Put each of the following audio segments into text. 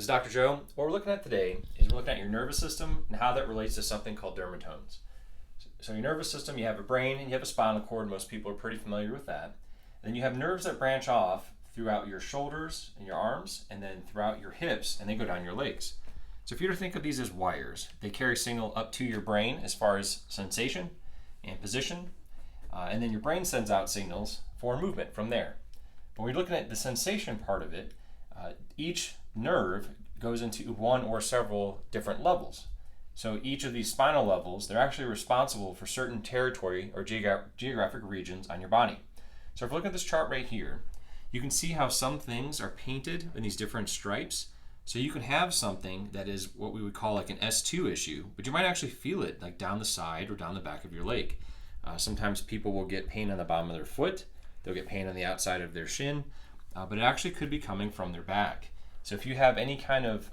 This is Dr. Joe. What we're looking at today is we're looking at your nervous system and how that relates to something called dermatomes. So your nervous system, you have a brain and you have a spinal cord. Most people are pretty familiar with that. Then you have nerves that branch off throughout your shoulders and your arms, and then throughout your hips, and they go down your legs. So if you were to think of these as wires, they carry signal up to your brain as far as sensation and position, and then your brain sends out signals for movement from there. When we're looking at the sensation part of it, each nerve goes into one or several different levels. So each of these spinal levels, they're actually responsible for certain territory or geographic regions on your body. So if we look at this chart right here, you can see how some things are painted in these different stripes. So you can have something that is what we would call like an S2 issue, but you might actually feel it like down the side or down the back of your leg. Sometimes people will get pain on the bottom of their foot, they'll get pain on the outside of their shin, but it actually could be coming from their back. So if you have any kind of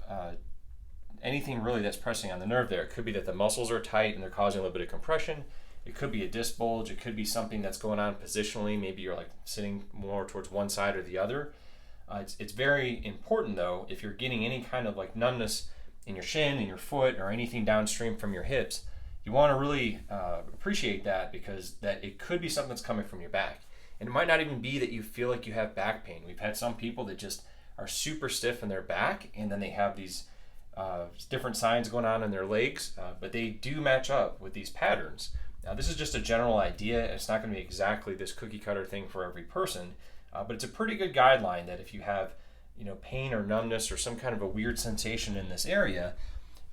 anything really that's pressing on the nerve there, it could be that the muscles are tight and they're causing a little bit of compression. It could be a disc bulge. It could be something that's going on positionally. Maybe you're like sitting more towards one side or the other. It's very important though, if you're getting any kind of like numbness in your shin, in your foot, or anything downstream from your hips, you want to really appreciate that, because that it could be something that's coming from your back. And it might not even be that you feel like you have back pain. We've had some people that just are super stiff in their back, and then they have these different signs going on in their legs, but they do match up with these patterns. Now, this is just a general idea. It's not going to be exactly this cookie cutter thing for every person, but it's a pretty good guideline that if you have, pain or numbness or some kind of a weird sensation in this area,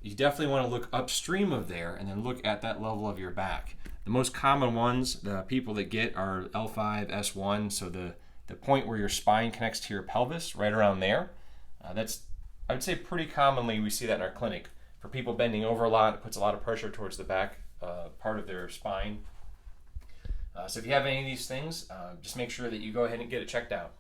you definitely want to look upstream of there and then look at that level of your back. The most common ones, the people that get, are L5, S1, so the point where your spine connects to your pelvis, right around there. That's, I would say, pretty commonly we see that in our clinic. For people bending over a lot, it puts a lot of pressure towards the back part of their spine. So if you have any of these things, just make sure that you go ahead and get it checked out.